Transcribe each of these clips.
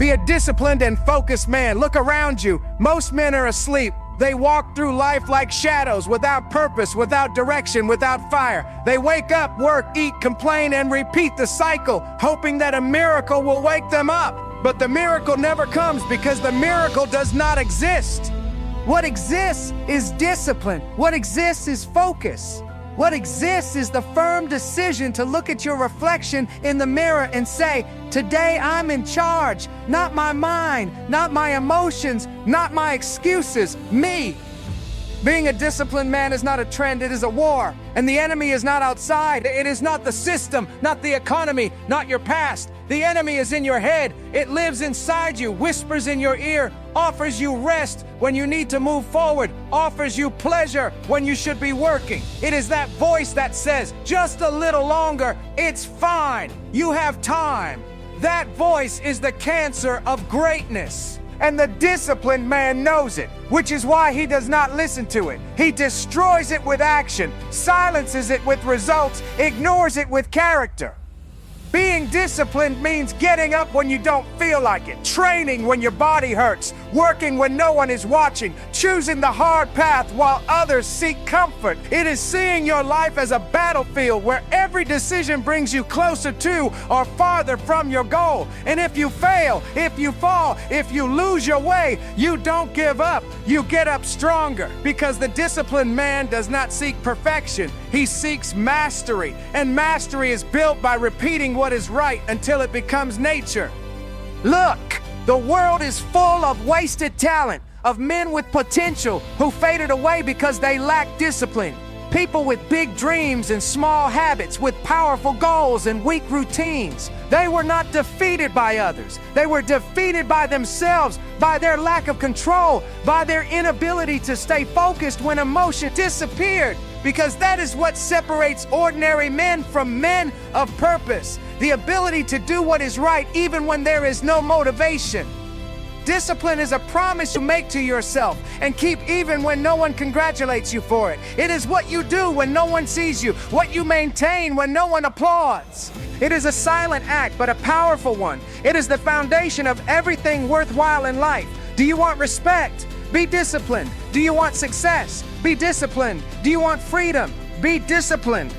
Be a disciplined and focused man. Look around you. Most men are asleep. They walk through life like shadows, without purpose, without direction, without fire. They wake up, work, eat, complain, and repeat the cycle, hoping that a miracle will wake them up. But the miracle never comes because the miracle does not exist. What exists is discipline. What exists is focus. What exists is the firm decision to look at your reflection in the mirror and say, today I'm in charge. Not my mind, not my emotions, not my excuses, me. Being a disciplined man is not a trend, it is a war. And the enemy is not outside. It is not the system, not the economy, not your past. The enemy is in your head. It lives inside you, whispers in your ear, offers you rest when you need to move forward, offers you pleasure when you should be working. It is that voice that says, just a little longer, it's fine, you have time. That voice is the cancer of greatness. And the disciplined man knows it, which is why he does not listen to it. He destroys it with action, silences it with results, ignores it with character. Being disciplined means getting up when you don't feel like it, training when your body hurts, working when no one is watching, choosing the hard path while others seek comfort. It is seeing your life as a battlefield where every decision brings you closer to or farther from your goal. And if you fail, if you fall, if you lose your way, you don't give up. You get up stronger, because the disciplined man does not seek perfection. He seeks mastery, and mastery is built by repeating what is right until it becomes nature. Look, the world is full of wasted talent, of men with potential who faded away because they lacked discipline. People with big dreams and small habits, with powerful goals and weak routines. They were not defeated by others. They were defeated by themselves, by their lack of control, by their inability to stay focused when emotion disappeared. Because that is what separates ordinary men from men of purpose. The ability to do what is right even when there is no motivation. Discipline is a promise you make to yourself and keep even when no one congratulates you for it. It is what you do when no one sees you, what you maintain when no one applauds. It is a silent act, but a powerful one. It is the foundation of everything worthwhile in life. Do you want respect? Be disciplined. Do you want success? Be disciplined. Do you want freedom? Be disciplined.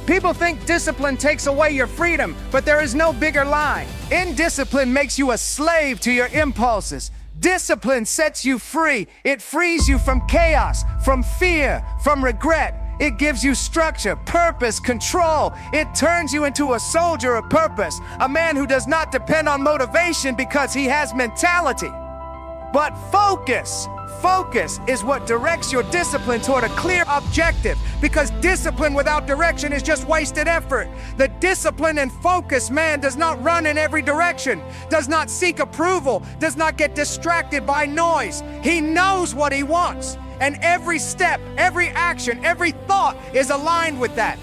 People think discipline takes away your freedom, but there is no bigger lie. Indiscipline makes you a slave to your impulses. Discipline sets you free. It frees you from chaos, from fear, from regret. It gives you structure, purpose, control. It turns you into a soldier of purpose, a man who does not depend on motivation because he has mentality. But focus. Focus is what directs your discipline toward a clear objective, because discipline without direction is just wasted effort. The disciplined and focused man does not run in every direction, does not seek approval, does not get distracted by noise. He knows what he wants, and every step, every action, every thought is aligned with that.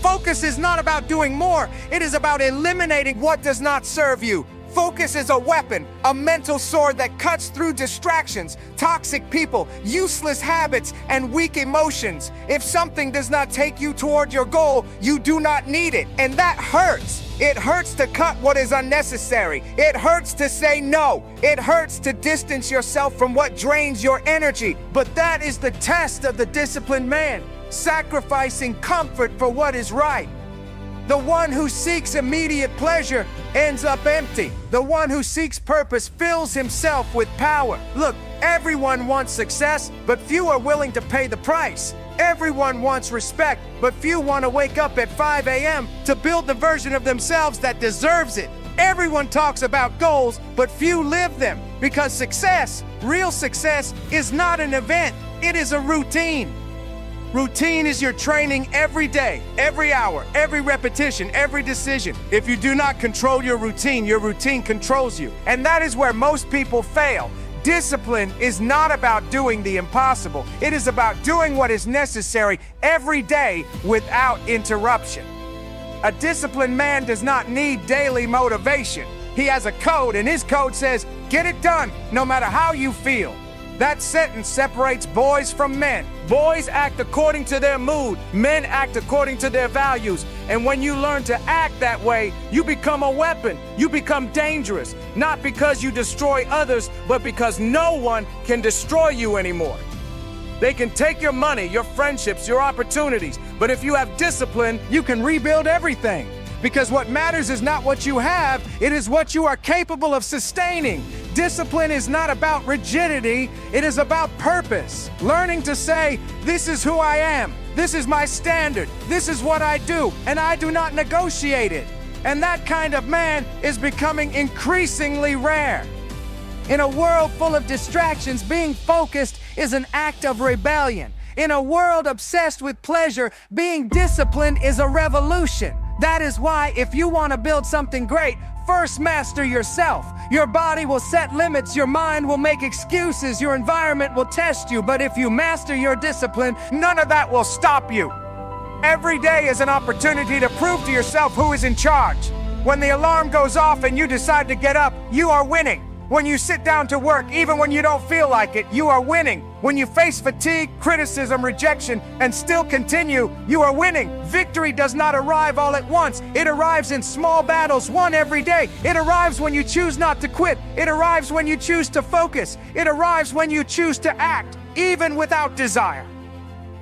Focus is not about doing more, it is about eliminating what does not serve you. Focus is a weapon, a mental sword that cuts through distractions, toxic people, useless habits, and weak emotions. If something does not take you toward your goal, you do not need it. And that hurts. It hurts to cut what is unnecessary. It hurts to say no. It hurts to distance yourself from what drains your energy. But that is the test of the disciplined man, sacrificing comfort for what is right. The one who seeks immediate pleasure ends up empty. The one who seeks purpose fills himself with power. Look, everyone wants success, but few are willing to pay the price. Everyone wants respect, but few want to wake up at 5 a.m. to build the version of themselves that deserves it. Everyone talks about goals, but few live them. Because success, real success, is not an event, it is a routine. Routine is your training every day, every hour, every repetition, every decision. If you do not control your routine controls you. And that is where most people fail. Discipline is not about doing the impossible. It is about doing what is necessary every day without interruption. A disciplined man does not need daily motivation. He has a code, and his code says, get it done, no matter how you feel. That sentence separates boys from men. Boys act according to their mood. Men act according to their values. And when you learn to act that way, you become a weapon. You become dangerous. Not because you destroy others, but because no one can destroy you anymore. They can take your money, your friendships, your opportunities. But if you have discipline, you can rebuild everything. Because what matters is not what you have, it is what you are capable of sustaining. Discipline is not about rigidity, it is about purpose. Learning to say, this is who I am, this is my standard, this is what I do, and I do not negotiate it. And that kind of man is becoming increasingly rare. In a world full of distractions, being focused is an act of rebellion. In a world obsessed with pleasure, being disciplined is a revolution. That is why if you want to build something great, first master yourself. Your body will set limits, your mind will make excuses, your environment will test you, but if you master your discipline, none of that will stop you. Every day is an opportunity to prove to yourself who is in charge. When the alarm goes off and you decide to get up, you are winning. When you sit down to work, even when you don't feel like it, you are winning. When you face fatigue, criticism, rejection, and still continue, you are winning. Victory does not arrive all at once. It arrives in small battles, won every day. It arrives when you choose not to quit. It arrives when you choose to focus. It arrives when you choose to act, even without desire.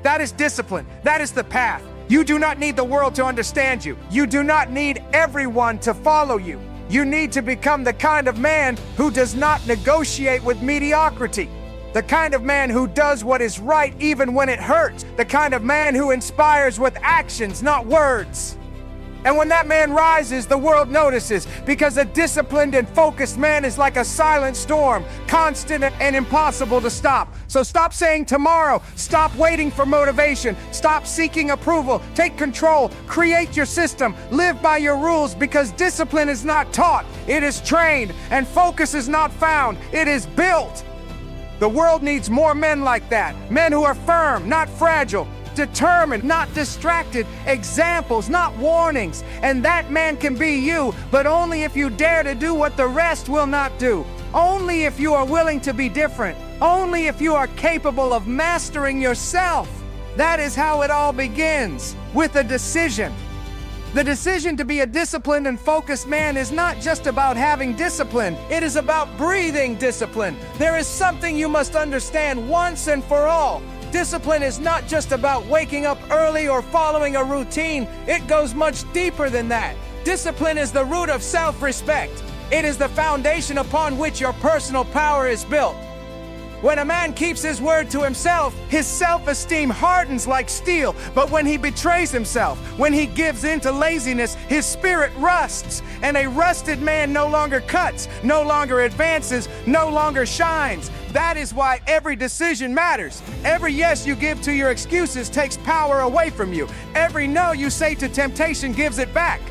That is discipline. That is the path. You do not need the world to understand you. You do not need everyone to follow you. You need to become the kind of man who does not negotiate with mediocrity. The kind of man who does what is right even when it hurts. The kind of man who inspires with actions, not words. And when that man rises, the world notices, because a disciplined and focused man is like a silent storm, constant and impossible to stop. So stop saying tomorrow, stop waiting for motivation, stop seeking approval, take control, create your system, live by your rules, because discipline is not taught, it is trained, and focus is not found, it is built. The world needs more men like that, men who are firm, not fragile, determined, not distracted, examples, not warnings. And that man can be you, but only if you dare to do what the rest will not do. Only if you are willing to be different. Only if you are capable of mastering yourself. That is how it all begins, with a decision. The decision to be a disciplined and focused man is not just about having discipline, it is about breathing discipline. There is something you must understand once and for all. Discipline is not just about waking up early or following a routine. It goes much deeper than that. Discipline is the root of self-respect. It is the foundation upon which your personal power is built. When a man keeps his word to himself, his self-esteem hardens like steel. But when he betrays himself, when he gives in to laziness, his spirit rusts. And a rusted man no longer cuts, no longer advances, no longer shines. That is why every decision matters. Every yes you give to your excuses takes power away from you. Every no you say to temptation gives it back.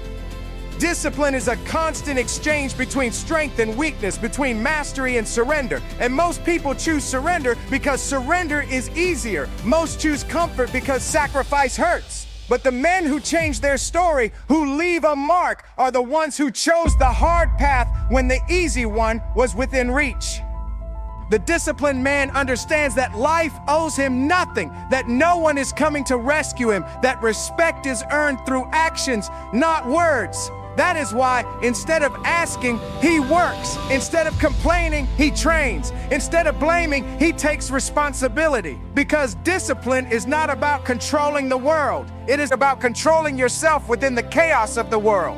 Discipline is a constant exchange between strength and weakness, between mastery and surrender. And most people choose surrender because surrender is easier. Most choose comfort because sacrifice hurts. But the men who change their story, who leave a mark, are the ones who chose the hard path when the easy one was within reach. The disciplined man understands that life owes him nothing, that no one is coming to rescue him, that respect is earned through actions, not words. That is why, instead of asking, he works. Instead of complaining, he trains. Instead of blaming, he takes responsibility. Because discipline is not about controlling the world. It is about controlling yourself within the chaos of the world.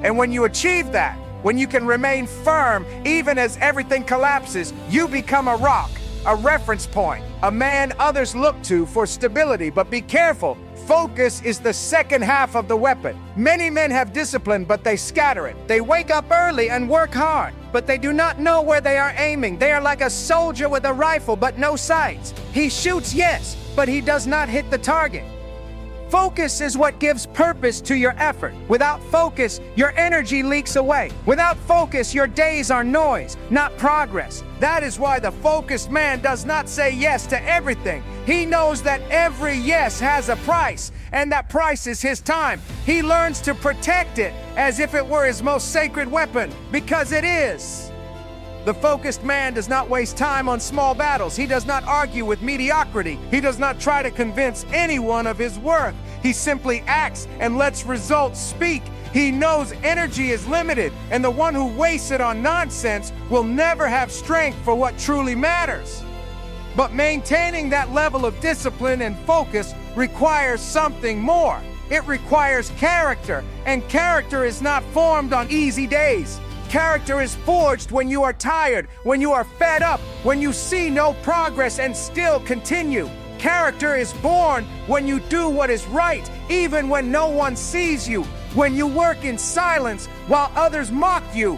And when you achieve that, when you can remain firm even as everything collapses, you become a rock, a reference point, a man others look to for stability. But be careful. Focus is the second half of the weapon. Many men have discipline, but they scatter it. They wake up early and work hard, but they do not know where they are aiming. They are like a soldier with a rifle, but no sights. He shoots, yes, but he does not hit the target. Focus is what gives purpose to your effort. Without focus, your energy leaks away. Without focus, your days are noise, not progress. That is why the focused man does not say yes to everything. He knows that every yes has a price, and that price is his time. He learns to protect it as if it were his most sacred weapon, because it is. The focused man does not waste time on small battles. He does not argue with mediocrity. He does not try to convince anyone of his worth. He simply acts and lets results speak. He knows energy is limited, and the one who wastes it on nonsense will never have strength for what truly matters. But maintaining that level of discipline and focus requires something more. It requires character, and character is not formed on easy days. Character is forged when you are tired, when you are fed up, when you see no progress and still continue. Character is born when you do what is right, even when no one sees you, when you work in silence while others mock you.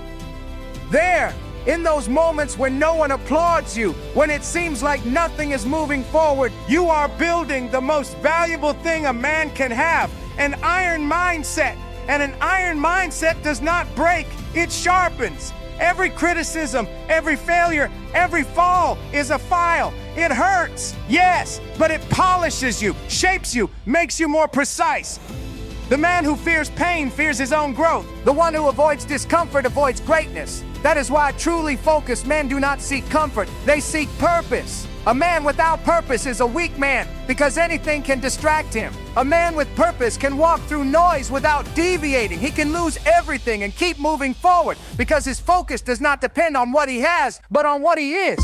There, in those moments when no one applauds you, when it seems like nothing is moving forward, you are building the most valuable thing a man can have, an iron mindset. And an iron mindset does not break, it sharpens. Every criticism, every failure, every fall is a file. It hurts, yes, but it polishes you, shapes you, makes you more precise. The man who fears pain fears his own growth. The one who avoids discomfort avoids greatness. That is why truly focused men do not seek comfort, they seek purpose. A man without purpose is a weak man because anything can distract him. A man with purpose can walk through noise without deviating. He can lose everything and keep moving forward because his focus does not depend on what he has, but on what he is.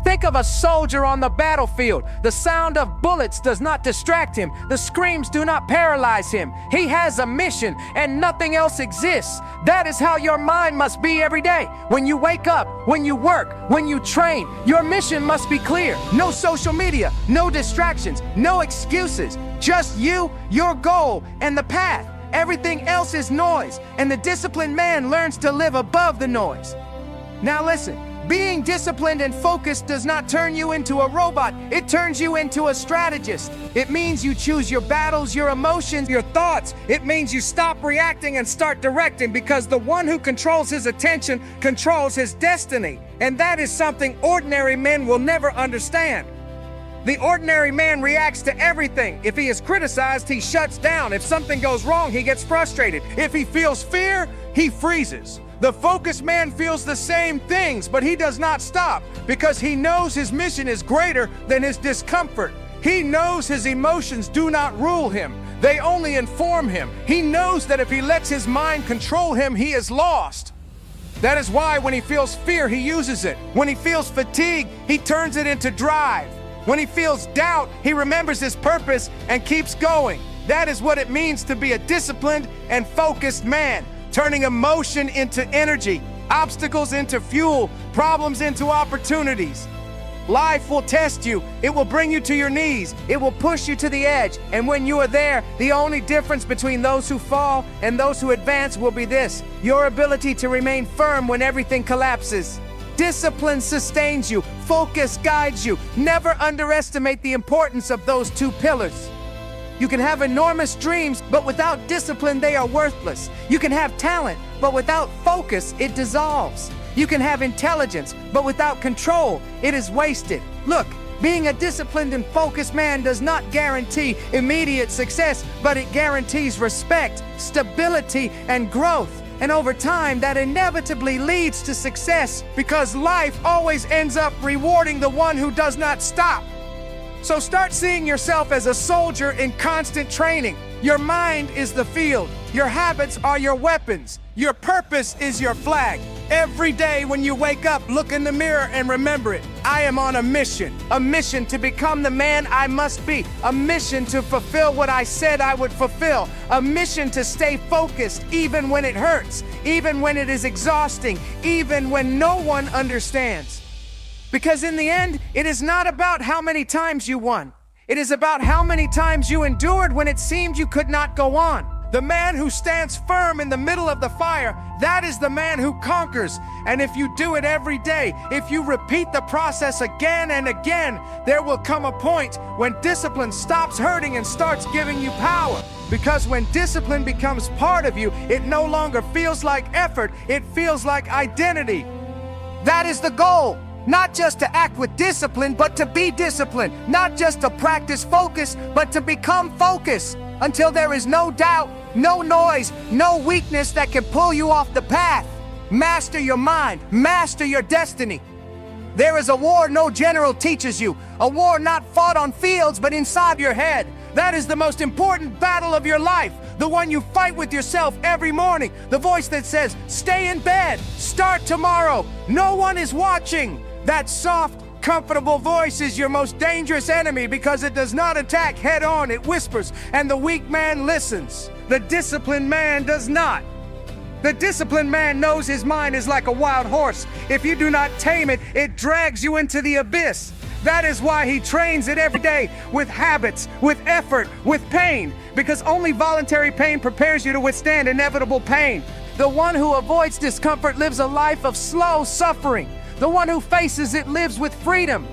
Think of a soldier on the battlefield. The sound of bullets does not distract him. The screams do not paralyze him. He has a mission and nothing else exists. That is how your mind must be every day. When you wake up, when you work, when you train, your mission must be clear. No social media, no distractions, no excuses. Just you, your goal, and the path. Everything else is noise, and the disciplined man learns to live above the noise. Now listen. Being disciplined and focused does not turn you into a robot. It turns you into a strategist. It means you choose your battles, your emotions, your thoughts. It means you stop reacting and start directing because the one who controls his attention controls his destiny. And that is something ordinary men will never understand. The ordinary man reacts to everything. If he is criticized, he shuts down. If something goes wrong, he gets frustrated. If he feels fear, he freezes. The focused man feels the same things, but he does not stop because he knows his mission is greater than his discomfort. He knows his emotions do not rule him. They only inform him. He knows that if he lets his mind control him, he is lost. That is why when he feels fear, he uses it. When he feels fatigue, he turns it into drive. When he feels doubt, he remembers his purpose and keeps going. That is what it means to be a disciplined and focused man. Turning emotion into energy, obstacles into fuel, problems into opportunities. Life will test you. It will bring you to your knees. It will push you to the edge. And when you are there, the only difference between those who fall and those who advance will be this: your ability to remain firm when everything collapses. Discipline sustains you. Focus guides you. Never underestimate the importance of those two pillars. You can have enormous dreams, but without discipline, they are worthless. You can have talent, but without focus, it dissolves. You can have intelligence, but without control, it is wasted. Look, being a disciplined and focused man does not guarantee immediate success, but it guarantees respect, stability, and growth. And over time, that inevitably leads to success because life always ends up rewarding the one who does not stop. So start seeing yourself as a soldier in constant training. Your mind is the field. Your habits are your weapons. Your purpose is your flag. Every day when you wake up, look in the mirror and remember it. I am on a mission to become the man I must be, a mission to fulfill what I said I would fulfill, a mission to stay focused even when it hurts, even when it is exhausting, even when no one understands. Because in the end, it is not about how many times you won. It is about how many times you endured when it seemed you could not go on. The man who stands firm in the middle of the fire, that is the man who conquers. And if you do it every day, if you repeat the process again and again, there will come a point when discipline stops hurting and starts giving you power. Because when discipline becomes part of you, it no longer feels like effort, it feels like identity. That is the goal. Not just to act with discipline, but to be disciplined. Not just to practice focus, but to become focused. Until there is no doubt, no noise, no weakness that can pull you off the path. Master your mind. Master your destiny. There is a war no general teaches you. A war not fought on fields, but inside your head. That is the most important battle of your life. The one you fight with yourself every morning. The voice that says, stay in bed. Start tomorrow. No one is watching. That soft, comfortable voice is your most dangerous enemy because it does not attack head on. It whispers, and the weak man listens. The disciplined man does not. The disciplined man knows his mind is like a wild horse. If you do not tame it, it drags you into the abyss. That is why he trains it every day with habits, with effort, with pain, because only voluntary pain prepares you to withstand inevitable pain. The one who avoids discomfort lives a life of slow suffering. The one who faces it lives with freedom.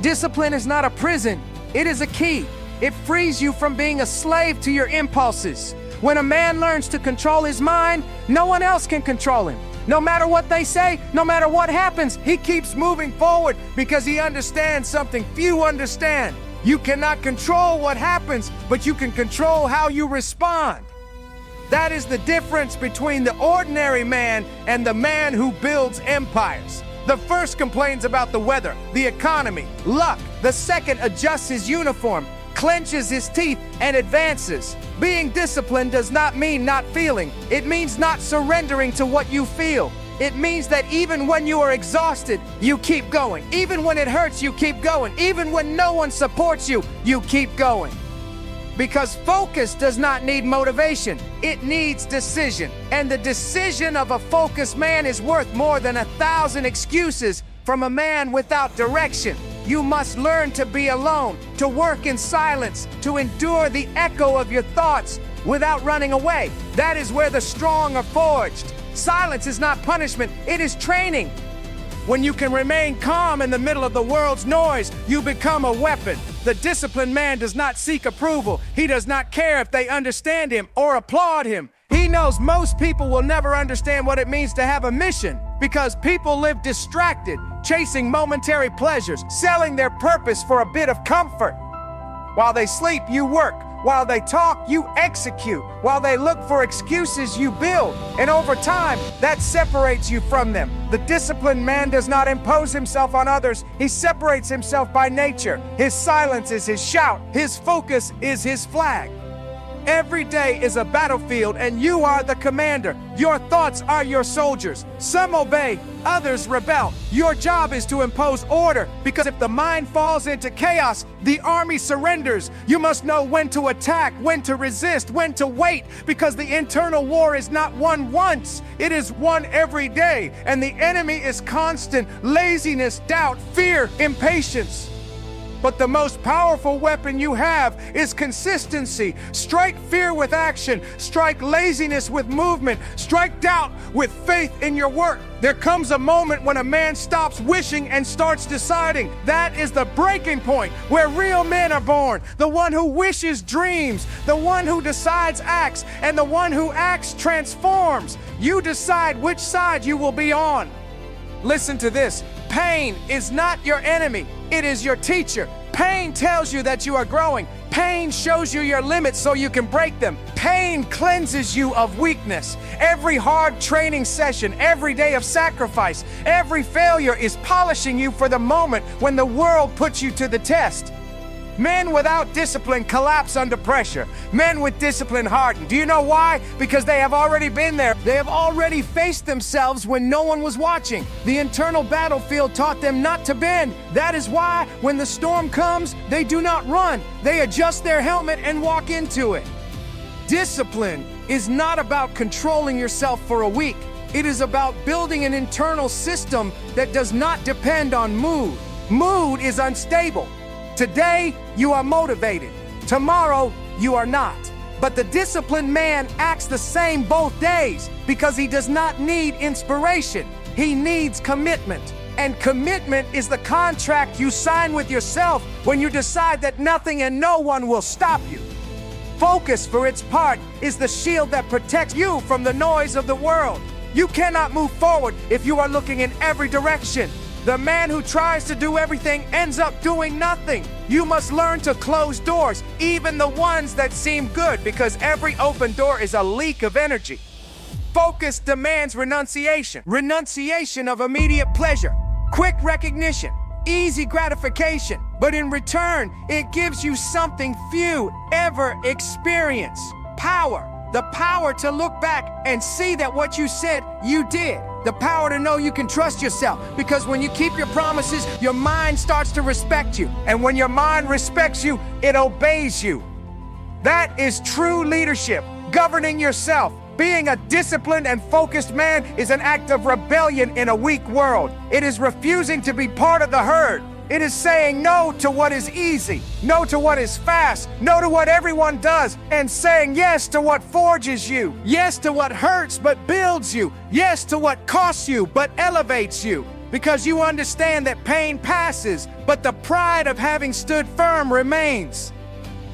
Discipline is not a prison, it is a key. It frees you from being a slave to your impulses. When a man learns to control his mind, no one else can control him. No matter what they say, no matter what happens, he keeps moving forward because he understands something few understand. You cannot control what happens, but you can control how you respond. That is the difference between the ordinary man and the man who builds empires. The first complains about the weather, the economy, luck. The second adjusts his uniform, clenches his teeth, and advances. Being disciplined does not mean not feeling. It means not surrendering to what you feel. It means that even when you are exhausted, you keep going. Even when it hurts, you keep going. Even when no one supports you, you keep going. Because focus does not need motivation. It needs decision. And the decision of a focused man is worth more than 1,000 excuses from a man without direction. You must learn to be alone, to work in silence, to endure the echo of your thoughts without running away. That is where the strong are forged. Silence is not punishment, it is training. When you can remain calm in the middle of the world's noise, you become a weapon. The disciplined man does not seek approval. He does not care if they understand him or applaud him. He knows most people will never understand what it means to have a mission because people live distracted, chasing momentary pleasures, selling their purpose for a bit of comfort. While they sleep, you work. While they talk, you execute. While they look for excuses, you build. And over time, that separates you from them. The disciplined man does not impose himself on others. He separates himself by nature. His silence is his shout. His focus is his flag. Every day is a battlefield, and you are the commander. Your thoughts are your soldiers. Some obey, others rebel. Your job is to impose order, because if the mind falls into chaos, the army surrenders. You must know when to attack, when to resist, when to wait, because the internal war is not won once. It is won every day, and the enemy is constant: laziness, doubt, fear, impatience. But the most powerful weapon you have is consistency. Strike fear with action. Strike laziness with movement. Strike doubt with faith in your work. There comes a moment when a man stops wishing and starts deciding. That is the breaking point where real men are born. The one who wishes dreams. The one who decides acts. And the one who acts transforms. You decide which side you will be on. Listen to this. Pain is not your enemy. It is your teacher. Pain tells you that you are growing. Pain shows you your limits so you can break them. Pain cleanses you of weakness. Every hard training session, every day of sacrifice, every failure is polishing you for the moment when the world puts you to the test. Men without discipline collapse under pressure. Men with discipline harden. Do you know why? Because they have already been there. They have already faced themselves when no one was watching. The internal battlefield taught them not to bend. That is why, when the storm comes, they do not run. They adjust their helmet and walk into it. Discipline is not about controlling yourself for a week. It is about building an internal system that does not depend on mood. Mood is unstable. Today, you are motivated. Tomorrow, you are not. But the disciplined man acts the same both days because he does not need inspiration. He needs commitment. And commitment is the contract you sign with yourself when you decide that nothing and no one will stop you. Focus, for its part, is the shield that protects you from the noise of the world. You cannot move forward if you are looking in every direction. The man who tries to do everything ends up doing nothing. You must learn to close doors, even the ones that seem good, because every open door is a leak of energy. Focus demands renunciation. Renunciation of immediate pleasure, quick recognition, easy gratification. But in return, it gives you something few ever experience. Power. The power to look back and see that what you said, you did. The power to know you can trust yourself, because when you keep your promises, your mind starts to respect you. And when your mind respects you, it obeys you. That is true leadership, governing yourself. Being a disciplined and focused man is an act of rebellion in a weak world. It is refusing to be part of the herd. It is saying no to what is easy, no to what is fast, no to what everyone does, and saying yes to what forges you, yes to what hurts but builds you, yes to what costs you but elevates you. Because you understand that pain passes, but the pride of having stood firm remains.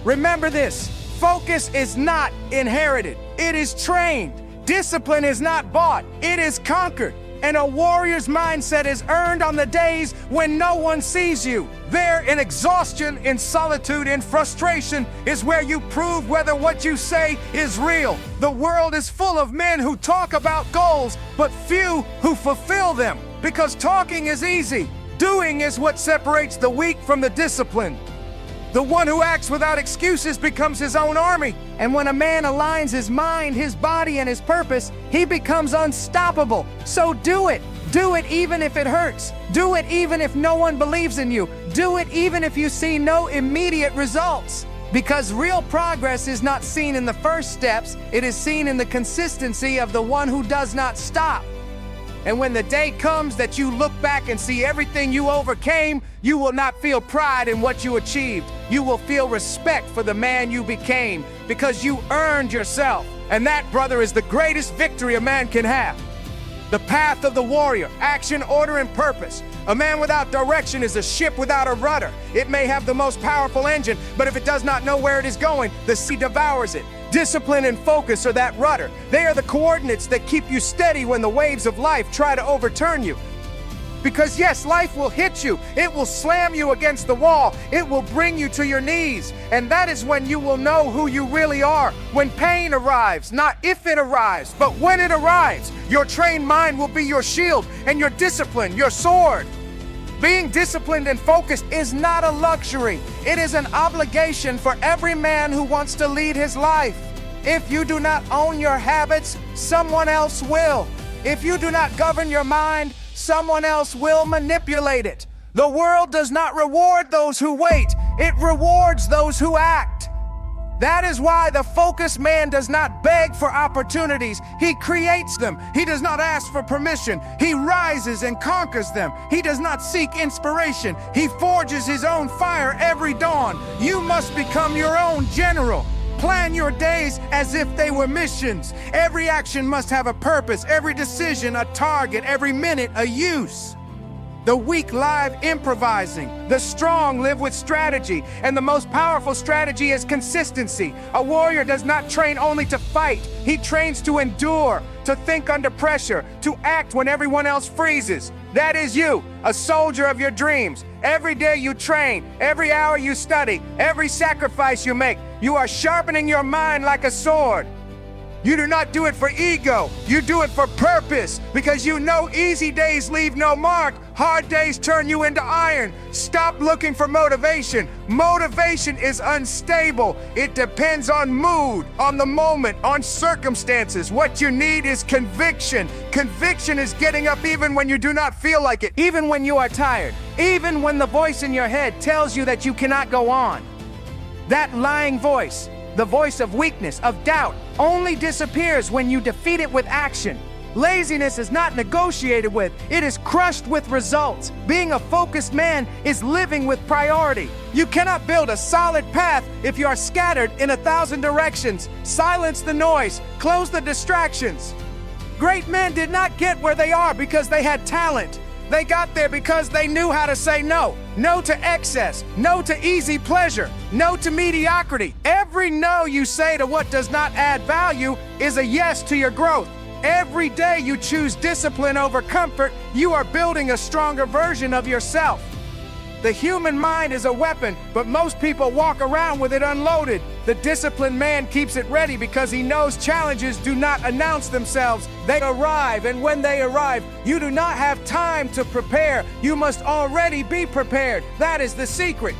Remember this, focus is not inherited, it is trained. Discipline is not bought, it is conquered. And a warrior's mindset is earned on the days when no one sees you. There, in exhaustion, in solitude, in frustration, is where you prove whether what you say is real. The world is full of men who talk about goals, but few who fulfill them. Because talking is easy. Doing is what separates the weak from the disciplined. The one who acts without excuses becomes his own army. And when a man aligns his mind, his body, and his purpose, he becomes unstoppable. So do it. Do it even if it hurts. Do it even if no one believes in you. Do it even if you see no immediate results. Because real progress is not seen in the first steps, it is seen in the consistency of the one who does not stop. And when the day comes that you look back and see everything you overcame, you will not feel pride in what you achieved. You will feel respect for the man you became, because you earned yourself. And that, brother, is the greatest victory a man can have. The path of the warrior, action, order, and purpose. A man without direction is a ship without a rudder. It may have the most powerful engine, but if it does not know where it is going, the sea devours it. Discipline and focus are that rudder. They are the coordinates that keep you steady when the waves of life try to overturn you. Because yes, life will hit you. It will slam you against the wall. It will bring you to your knees. And that is when you will know who you really are. When pain arrives, not if it arrives, but when it arrives, your trained mind will be your shield and your discipline, your sword. Being disciplined and focused is not a luxury. It is an obligation for every man who wants to lead his life. If you do not own your habits, someone else will. If you do not govern your mind, someone else will manipulate it. The world does not reward those who wait. It rewards those who act. That is why the focused man does not beg for opportunities. He creates them. He does not ask for permission. He rises and conquers them. He does not seek inspiration. He forges his own fire every dawn. You must become your own general. Plan your days as if they were missions. Every action must have a purpose, every decision a target, every minute a use. The weak live improvising. The strong live with strategy. And the most powerful strategy is consistency. A warrior does not train only to fight. He trains to endure, to think under pressure, to act when everyone else freezes. That is you, a soldier of your dreams. Every day you train, every hour you study, every sacrifice you make. You are sharpening your mind like a sword. You do not do it for ego, you do it for purpose, because you know easy days leave no mark, hard days turn you into iron. Stop looking for motivation. Motivation is unstable. It depends on mood, on the moment, on circumstances. What you need is conviction. Conviction is getting up even when you do not feel like it, even when you are tired, even when the voice in your head tells you that you cannot go on. That lying voice, the voice of weakness, of doubt, only disappears when you defeat it with action. Laziness is not negotiated with, it is crushed with results. Being a focused man is living with priority. You cannot build a solid path if you are scattered in 1,000 directions. Silence the noise, close the distractions. Great men did not get where they are because they had talent. They got there because they knew how to say no. No to excess, no to easy pleasure, no to mediocrity. Every no you say to what does not add value is a yes to your growth. Every day you choose discipline over comfort, you are building a stronger version of yourself. The human mind is a weapon, but most people walk around with it unloaded. The disciplined man keeps it ready because he knows challenges do not announce themselves. They arrive, and when they arrive, you do not have time to prepare. You must already be prepared. That is the secret.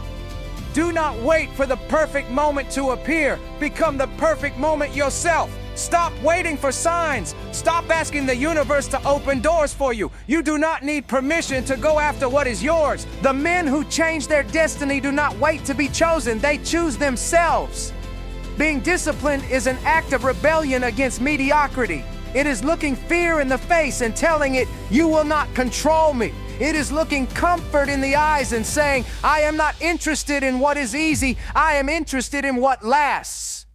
Do not wait for the perfect moment to appear. Become the perfect moment yourself. Stop waiting for signs. Stop asking the universe to open doors for you. You do not need permission to go after what is yours. The men who change their destiny do not wait to be chosen. They choose themselves. Being disciplined is an act of rebellion against mediocrity. It is looking fear in the face and telling it, "You will not control me." It is looking comfort in the eyes and saying, "I am not interested in what is easy. I am interested in what lasts."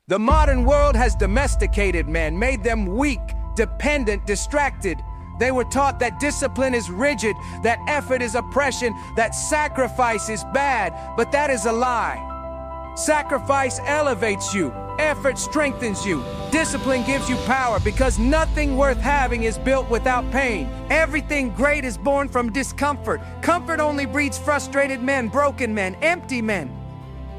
The modern world has domesticated men, made them weak, dependent, distracted. They were taught that discipline is rigid, that effort is oppression, that sacrifice is bad, but that is a lie. Sacrifice elevates you. Effort strengthens you. Discipline gives you power because nothing worth having is built without pain. Everything great is born from discomfort. Comfort only breeds frustrated men, broken men, empty men.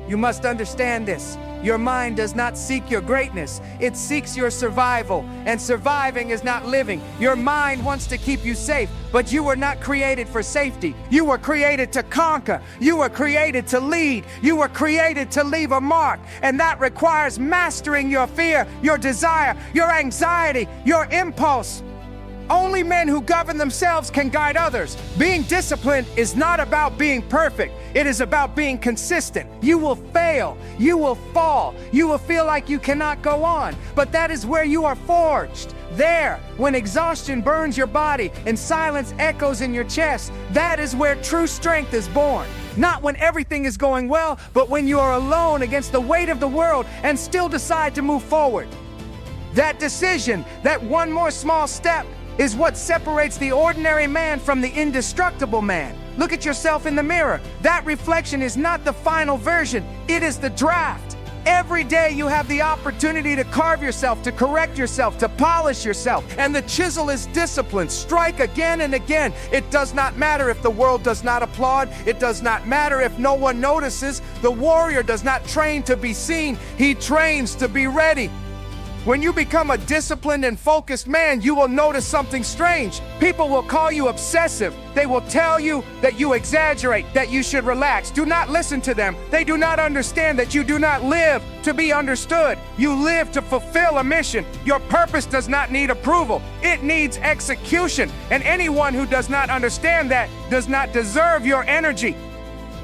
You must understand this. Your mind does not seek your greatness. It seeks your survival, and surviving is not living. Your mind wants to keep you safe, but you were not created for safety. You were created to conquer. You were created to lead. You were created to leave a mark, and that requires mastering your fear, your desire, your anxiety, your impulse. Only men who govern themselves can guide others. Being disciplined is not about being perfect. It is about being consistent. You will fail. You will fall. You will feel like you cannot go on. But that is where you are forged. There, when exhaustion burns your body and silence echoes in your chest, that is where true strength is born. Not when everything is going well, but when you are alone against the weight of the world and still decide to move forward. That decision, that one more small step, is what separates the ordinary man from the indestructible man. Look at yourself in the mirror. That reflection is not the final version. It is the draft. Every day you have the opportunity to carve yourself, to correct yourself, to polish yourself. And the chisel is discipline. Strike again and again. It does not matter if the world does not applaud. It does not matter if no one notices. The warrior does not train to be seen. He trains to be ready. When you become a disciplined and focused man, you will notice something strange. People will call you obsessive. They will tell you that you exaggerate, that you should relax. Do not listen to them. They do not understand that you do not live to be understood. You live to fulfill a mission. Your purpose does not need approval. It needs execution. And anyone who does not understand that does not deserve your energy.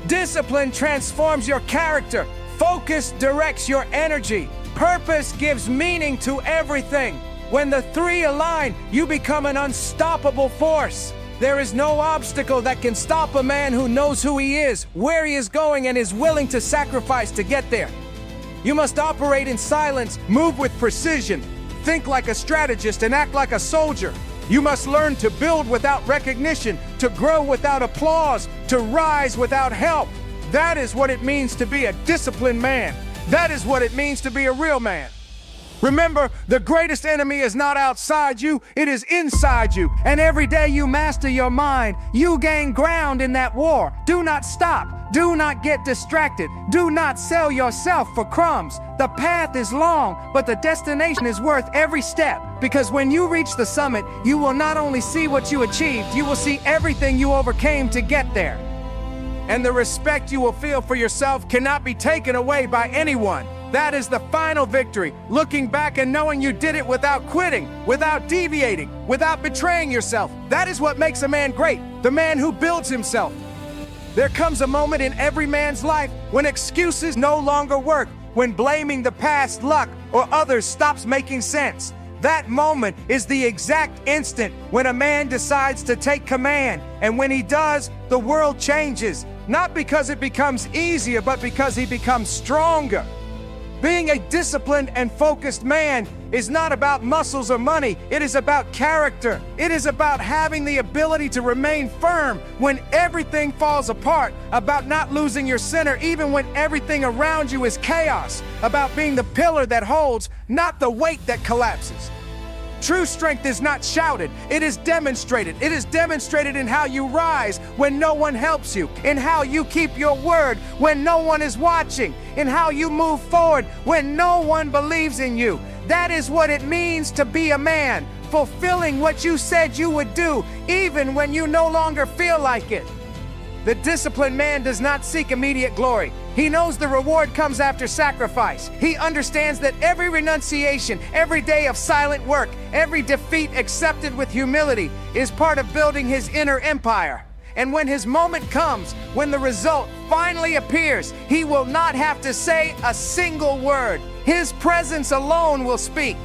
Discipline transforms your character. Focus directs your energy. Purpose gives meaning to everything. When the three align, you become an unstoppable force. There is no obstacle that can stop a man who knows who he is, where he is going, and is willing to sacrifice to get there. You must operate in silence, move with precision, think like a strategist, and act like a soldier. You must learn to build without recognition, to grow without applause, to rise without help. That is what it means to be a disciplined man. That is what it means to be a real man. Remember, the greatest enemy is not outside you, it is inside you. And every day you master your mind, you gain ground in that war. Do not stop. Do not get distracted. Do not sell yourself for crumbs. The path is long, but the destination is worth every step. Because when you reach the summit, you will not only see what you achieved, you will see everything you overcame to get there. And the respect you will feel for yourself cannot be taken away by anyone. That is the final victory, looking back and knowing you did it without quitting, without deviating, without betraying yourself. That is what makes a man great, the man who builds himself. There comes a moment in every man's life when excuses no longer work, when blaming the past luck or others stops making sense. That moment is the exact instant when a man decides to take command, and when he does, the world changes. Not because it becomes easier, but because he becomes stronger. Being a disciplined and focused man is not about muscles or money. It is about character. It is about having the ability to remain firm when everything falls apart, about not losing your center even when everything around you is chaos, about being the pillar that holds, not the weight that collapses. True strength is not shouted, it is demonstrated. It is demonstrated in how you rise when no one helps you, in how you keep your word when no one is watching, in how you move forward when no one believes in you. That is what it means to be a man, fulfilling what you said you would do, even when you no longer feel like it. The disciplined man does not seek immediate glory. He knows the reward comes after sacrifice. He understands that every renunciation, every day of silent work, every defeat accepted with humility is part of building his inner empire. And when his moment comes, when the result finally appears, he will not have to say a single word. His presence alone will speak.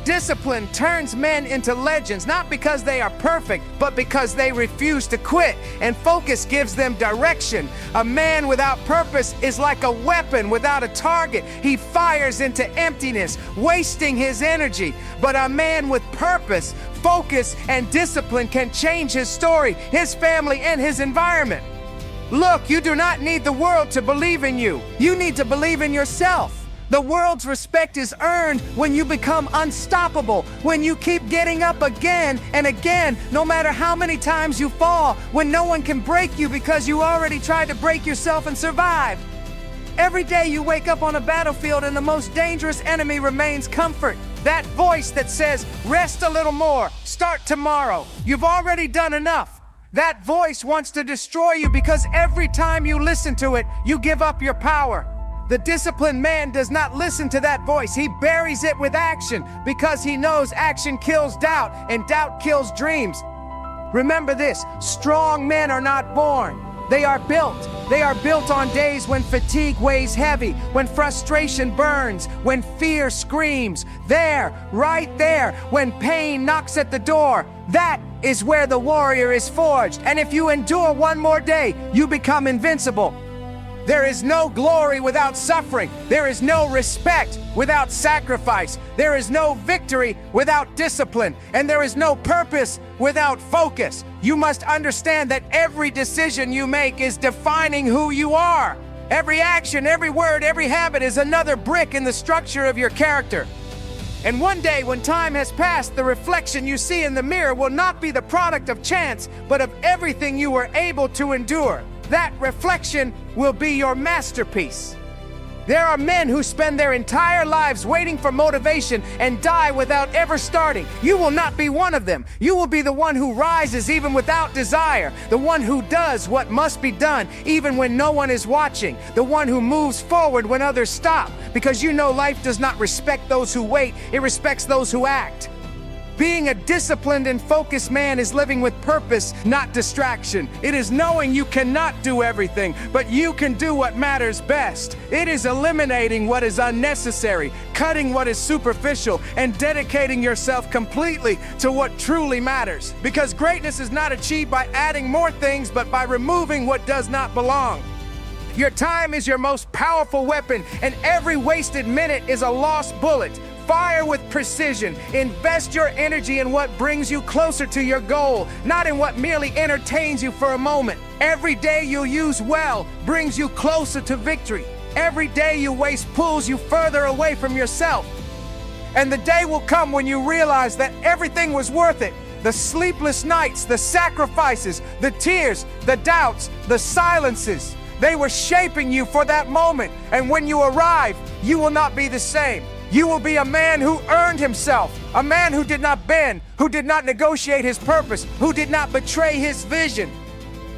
Discipline turns men into legends, not because they are perfect, but because they refuse to quit, and focus gives them direction. A man without purpose is like a weapon without a target. He fires into emptiness, wasting his energy. But a man with purpose, focus, and discipline can change his story, his family, and his environment. Look, you do not need the world to believe in you. You need to believe in yourself. The world's respect is earned when you become unstoppable, when you keep getting up again and again, no matter how many times you fall, when no one can break you because you already tried to break yourself and survived. Every day you wake up on a battlefield and the most dangerous enemy remains comfort. That voice that says, rest a little more, start tomorrow, you've already done enough. That voice wants to destroy you because every time you listen to it, you give up your power. The disciplined man does not listen to that voice. He buries it with action because he knows action kills doubt and doubt kills dreams. Remember this, strong men are not born. They are built. They are built on days when fatigue weighs heavy, when frustration burns, when fear screams. There, right there, when pain knocks at the door. That is where the warrior is forged. And if you endure one more day, you become invincible. There is no glory without suffering. There is no respect without sacrifice. There is no victory without discipline. And there is no purpose without focus. You must understand that every decision you make is defining who you are. Every action, every word, every habit is another brick in the structure of your character. And one day when time has passed, the reflection you see in the mirror will not be the product of chance, but of everything you were able to endure. That reflection will be your masterpiece. There are men who spend their entire lives waiting for motivation and die without ever starting. You will not be one of them. You will be the one who rises even without desire, the one who does what must be done even when no one is watching, the one who moves forward when others stop, because you know life does not respect those who wait, it respects those who act. Being a disciplined and focused man is living with purpose, not distraction. It is knowing you cannot do everything, but you can do what matters best. It is eliminating what is unnecessary, cutting what is superficial, and dedicating yourself completely to what truly matters. Because greatness is not achieved by adding more things, but by removing what does not belong. Your time is your most powerful weapon, and every wasted minute is a lost bullet. Fire with precision. Invest your energy in what brings you closer to your goal, not in what merely entertains you for a moment. Every day you use well brings you closer to victory. Every day you waste pulls you further away from yourself. And the day will come when you realize that everything was worth it. The sleepless nights, the sacrifices, the tears, the doubts, the silences. They were shaping you for that moment. And when you arrive, you will not be the same. You will be a man who earned himself, a man who did not bend, who did not negotiate his purpose, who did not betray his vision.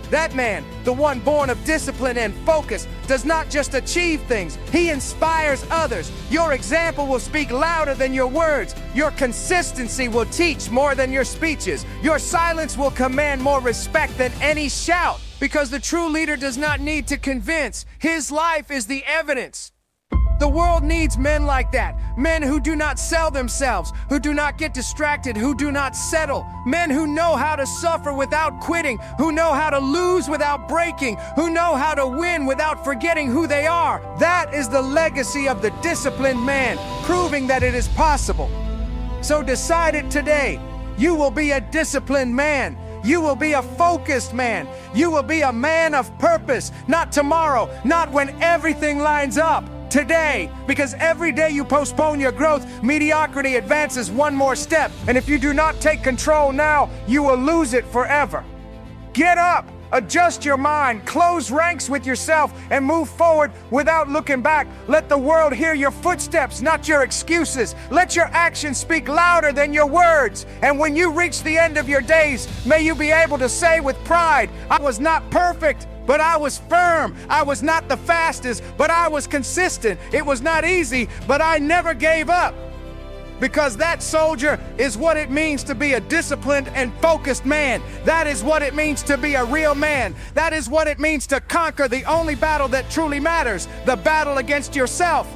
That man, the one born of discipline and focus, does not just achieve things, he inspires others. Your example will speak louder than your words. Your consistency will teach more than your speeches. Your silence will command more respect than any shout, because the true leader does not need to convince. His life is the evidence. The world needs men like that. Men who do not sell themselves, who do not get distracted, who do not settle. Men who know how to suffer without quitting, who know how to lose without breaking, who know how to win without forgetting who they are. That is the legacy of the disciplined man, proving that it is possible. So decide it today. You will be a disciplined man. You will be a focused man. You will be a man of purpose, not tomorrow, not when everything lines up, today, because every day you postpone your growth, mediocrity advances one more step. And if you do not take control now, you will lose it forever. Get up, adjust your mind, close ranks with yourself, and move forward without looking back. Let the world hear your footsteps, not your excuses. Let your actions speak louder than your words. And when you reach the end of your days, may you be able to say with pride, I was not perfect, but I was firm. I was not the fastest, but I was consistent. It was not easy, but I never gave up. Because that, soldier, is what it means to be a disciplined and focused man. That is what it means to be a real man. That is what it means to conquer the only battle that truly matters, the battle against yourself.